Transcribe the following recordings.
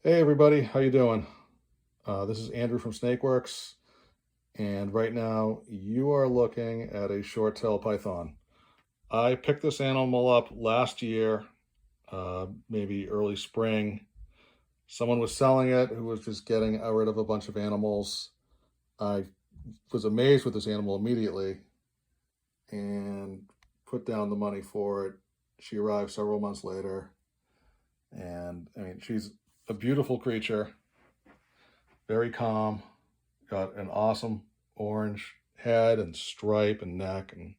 Hey everybody, how you doing? This is Andrew from Snakeworks, and right now you are looking at a short-tailed python. I picked this animal up last year, maybe early spring. Someone was selling it who was just getting rid of a bunch of animals. I was amazed with this animal immediately and put down the money for it. She arrived several months later, and I mean, she's a beautiful creature, very calm, got an awesome orange head and stripe and neck. And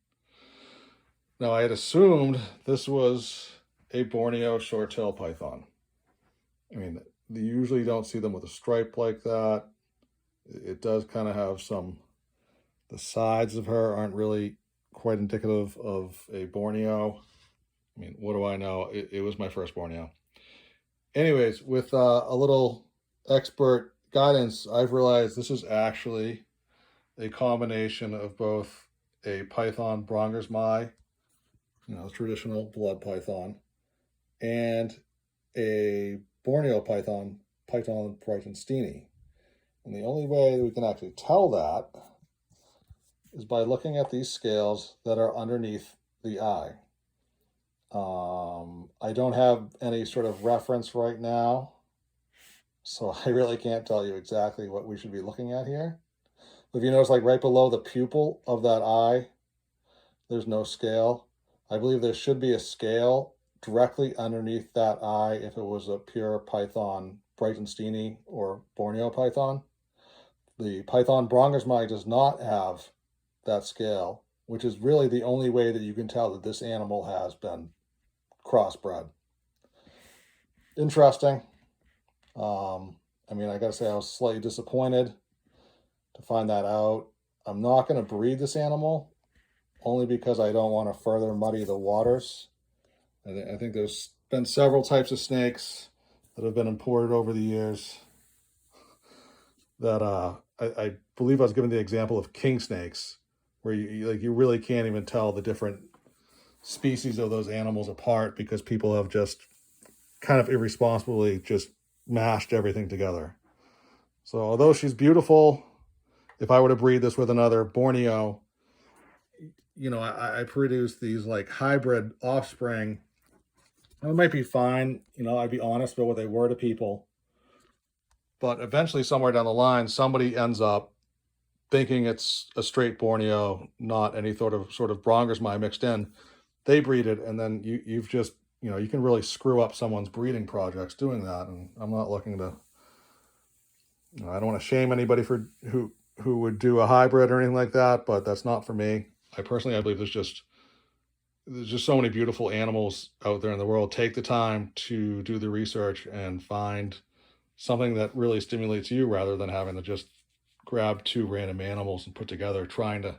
now I had assumed this was a Borneo short-tailed python. I mean, you usually don't see them with a stripe like that. It does kind of have some, the sides of her aren't really quite indicative of a Borneo. I mean, what do I know? It was my first Borneo. Anyways, with a little expert guidance, I've realized this is actually a combination of both a python Bronger's Mai, traditional blood python, and a Borneo python, Python brightonsteini. And the only way we can actually tell that is by looking at these scales that are underneath the eye. I don't have any sort of reference right now, so I really can't tell you exactly what we should be looking at here. But if you notice, like right below the pupil of that eye, there's no scale. I believe there should be a scale directly underneath that eye if it was a pure python brightonsteini or Borneo python. The python Bronger's Mai does not have that scale, which is really the only way that you can tell that this animal has been crossbred. Interesting. I mean, I gotta say, I was slightly disappointed to find that out. I'm not going to breed this animal only because I don't want to further muddy the waters. I think there's been several types of snakes that have been imported over the years that I believe I was given the example of king snakes, where you really can't even tell the different species of those animals apart because people have just kind of irresponsibly just mashed everything together. So although she's beautiful, if I were to breed this with another Borneo, I produce these like hybrid offspring. It might be fine, I'd be honest about what they were to people. But eventually, somewhere down the line, somebody ends up thinking it's a straight Borneo, not any sort of Bronger's Mai mixed in. They breed it, and then you've just you can really screw up someone's breeding projects doing that. And I'm not looking to. I don't want to shame anybody for who would do a hybrid or anything like that, but that's not for me. I believe there's just so many beautiful animals out there in the world. Take the time to do the research and find something that really stimulates you rather than having to just grab two random animals and put together trying to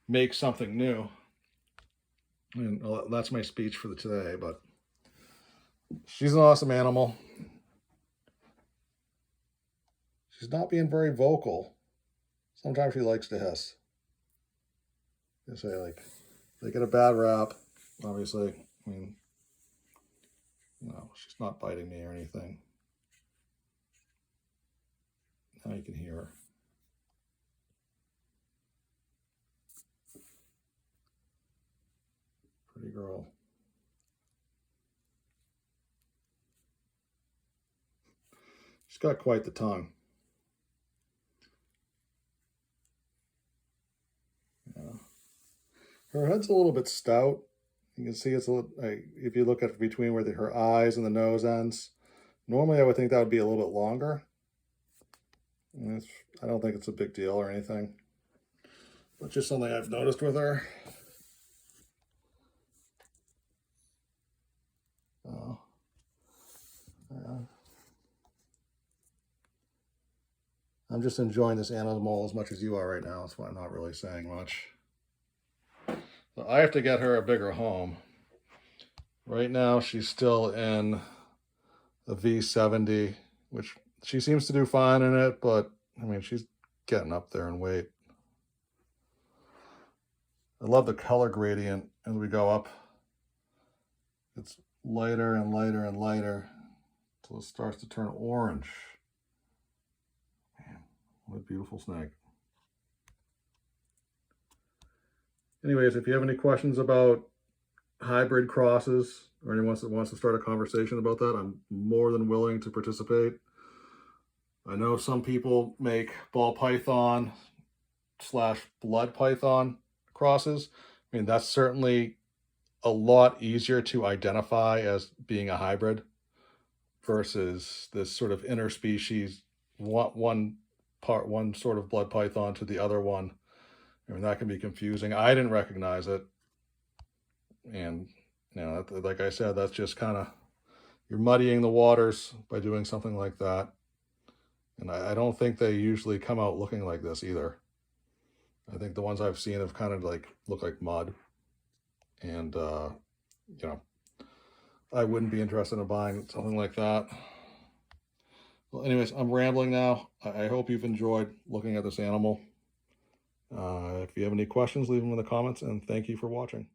make something new. And well, that's my speech for today, but she's an awesome animal. She's not being very vocal. Sometimes she likes to hiss. I say, like, they get a bad rap, obviously. I mean, she's not biting me or anything. Now you can hear her. Pretty girl. She's got quite the tongue. Yeah. Her head's a little bit stout. You can see it's a little, if you look at between where her eyes and the nose ends. Normally, I would think that would be a little bit longer. I don't think it's a big deal or anything, but just something I've noticed with her. Oh, yeah. I'm just enjoying this animal as much as you are right now. That's why I'm not really saying much. So I have to get her a bigger home. Right now, she's still in a V70, which she seems to do fine in it, but I mean, she's getting up there in weight. I love the color gradient as we go up. It's lighter and lighter and lighter till it starts to turn orange. Man, what a beautiful snake. Anyways, if you have any questions about hybrid crosses or anyone that wants to start a conversation about that, I'm more than willing to participate. I know some people make ball python / blood python crosses. I mean, that's certainly a lot easier to identify as being a hybrid versus this sort of interspecies, one sort of blood python to the other one. I mean, that can be confusing. I didn't recognize it. And, like I said, that's just kind of, you're muddying the waters by doing something like that. And I don't think they usually come out looking like this either. I think the ones I've seen have kind of like look like mud. And, I wouldn't be interested in buying something like that. Well, anyways, I'm rambling now. I hope you've enjoyed looking at this animal. If you have any questions, leave them in the comments, and thank you for watching.